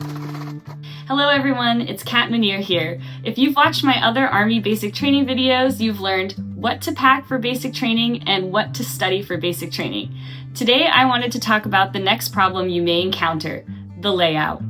Hello everyone, it's Kat Manier here. If you've watched my other Army basic training videos, you've learned what to pack for basic training and what to study for basic training. Today I wanted to talk about the next problem you may encounter, the layout.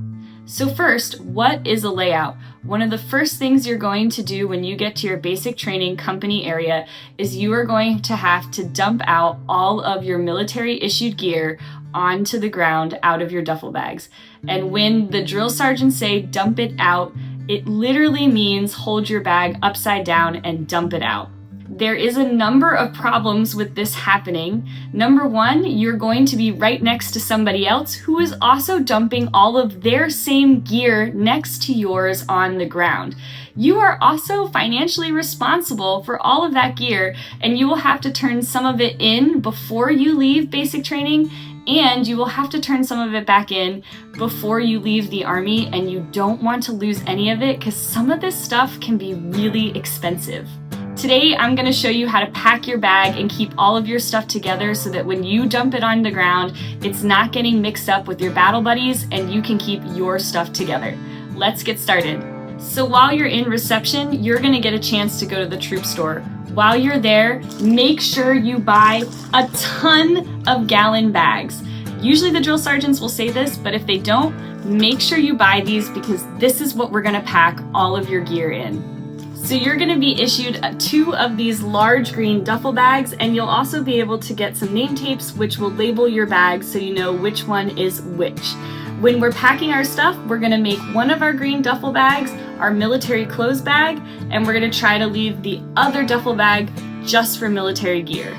So first, what is a layout? One of the first things you're going to do when you get to your basic training company area is you are going to have to dump out all of your military issued gear onto the ground out of your duffel bags. And when the drill sergeants say dump it out, it literally means hold your bag upside down and dump it out. There is a number of problems with this happening. Number one, you're going to be right next to somebody else who is also dumping all of their same gear next to yours on the ground. You are also financially responsible for all of that gear, and you will have to turn some of it in before you leave basic training, and you will have to turn some of it back in before you leave the Army, and you don't want to lose any of it because some of this stuff can be really expensive. Today, I'm going to show you how to pack your bag and keep all of your stuff together so that when you dump it on the ground, it's not getting mixed up with your battle buddies and you can keep your stuff together. Let's get started. So while you're in reception, you're going to get a chance to go to the troop store. While you're there, make sure you buy a ton of gallon bags. Usually the drill sergeants will say this, but if they don't, make sure you buy these because this is what we're going to pack all of your gear in. So you're going to be issued 2 of these large green duffel bags, and you'll also be able to get some name tapes which will label your bags so you know which one is which. When we're packing our stuff, we're going to make one of our green duffel bags our military clothes bag, and we're going to try to leave the other duffel bag just for military gear.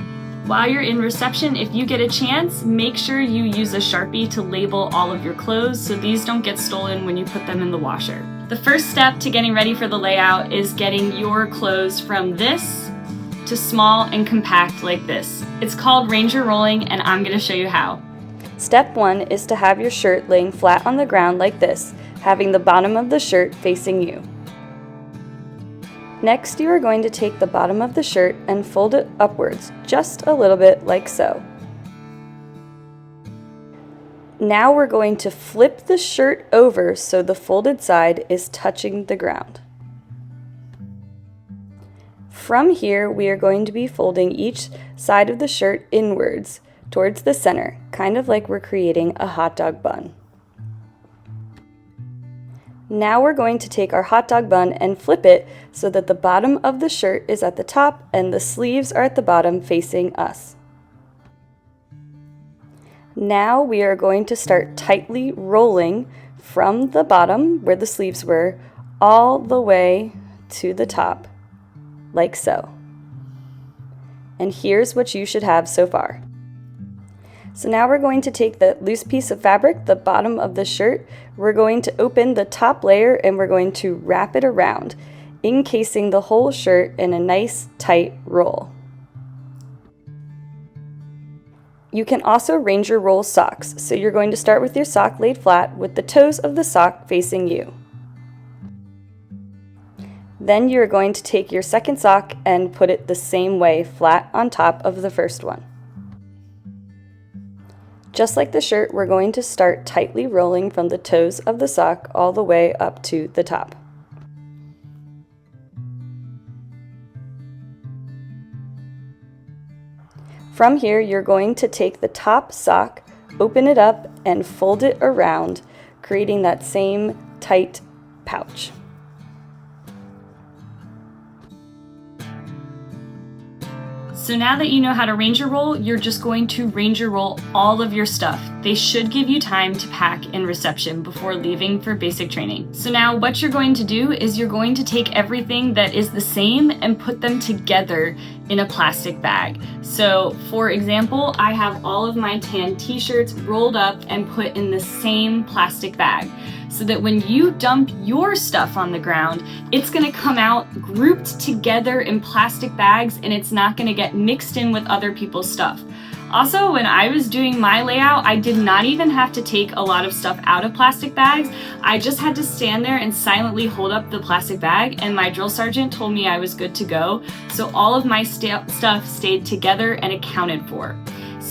While you're in reception, if you get a chance, make sure you use a Sharpie to label all of your clothes so these don't get stolen when you put them in the washer. The first step to getting ready for the layout is getting your clothes from this to small and compact like this. It's called Ranger rolling, and I'm going to show you how. Step 1 is to have your shirt laying flat on the ground like this, having the bottom of the shirt facing you. Next, you are going to take the bottom of the shirt and fold it upwards, just a little bit like so. Now we're going to flip the shirt over so the folded side is touching the ground. From here, we are going to be folding each side of the shirt inwards towards the center, kind of like we're creating a hot dog bun. Now we're going to take our hot dog bun and flip it so that the bottom of the shirt is at the top and the sleeves are at the bottom facing us. Now we are going to start tightly rolling from the bottom where the sleeves were all the way to the top, like so. And here's what you should have so far. So now we're going to take the loose piece of fabric, the bottom of the shirt, we're going to open the top layer and we're going to wrap it around, encasing the whole shirt in a nice tight roll. You can also Ranger roll socks, so you're going to start with your sock laid flat with the toes of the sock facing you. Then you're going to take your second sock and put it the same way, flat on top of the first one. Just like the shirt, we're going to start tightly rolling from the toes of the sock all the way up to the top. From here, you're going to take the top sock, open it up, and fold it around, creating that same tight pouch. So now that you know how to Ranger roll, you're just going to Ranger roll all of your stuff. They should give you time to pack in reception before leaving for basic training. So now what you're going to do is you're going to take everything that is the same and put them together in a plastic bag. So for example, I have all of my tan t-shirts rolled up and put in the same plastic bag, so that when you dump your stuff on the ground, it's gonna come out grouped together in plastic bags and it's not gonna get mixed in with other people's stuff. Also, when I was doing my layout, I did not even have to take a lot of stuff out of plastic bags. I just had to stand there and silently hold up the plastic bag, and my drill sergeant told me I was good to go. So all of my stuff stayed together and accounted for.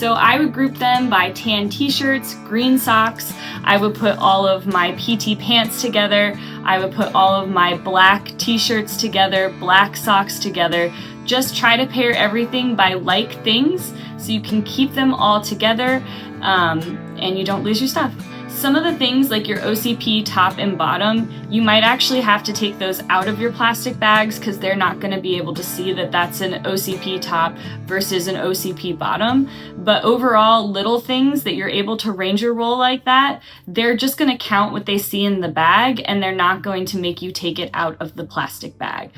So I would group them by tan t-shirts, green socks. I would put all of my PT pants together. I would put all of my black t-shirts together, black socks together. Just try to pair everything by like things so you can keep them all together and you don't lose your stuff. Some of the things like your OCP top and bottom, you might actually have to take those out of your plastic bags because they're not going to be able to see that that's an OCP top versus an OCP bottom. But overall, little things that you're able to Ranger roll like that, they're just going to count what they see in the bag and they're not going to make you take it out of the plastic bag.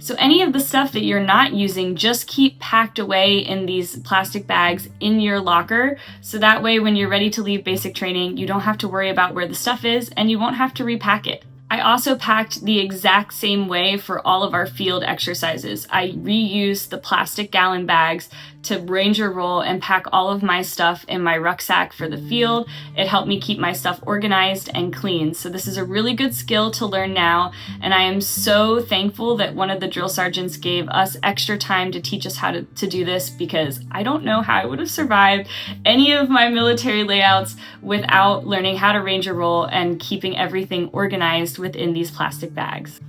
So any of the stuff that you're not using, just keep packed away in these plastic bags in your locker. So that way when you're ready to leave basic training, you don't have to worry about where the stuff is and you won't have to repack it. I also packed the exact same way for all of our field exercises. I reused the plastic gallon bags to Ranger roll and pack all of my stuff in my rucksack for the field. It helped me keep my stuff organized and clean. So this is a really good skill to learn now, and I am so thankful that one of the drill sergeants gave us extra time to teach us how to do this, because I don't know how I would have survived any of my military layouts without learning how to Ranger roll and keeping everything organized within these plastic bags.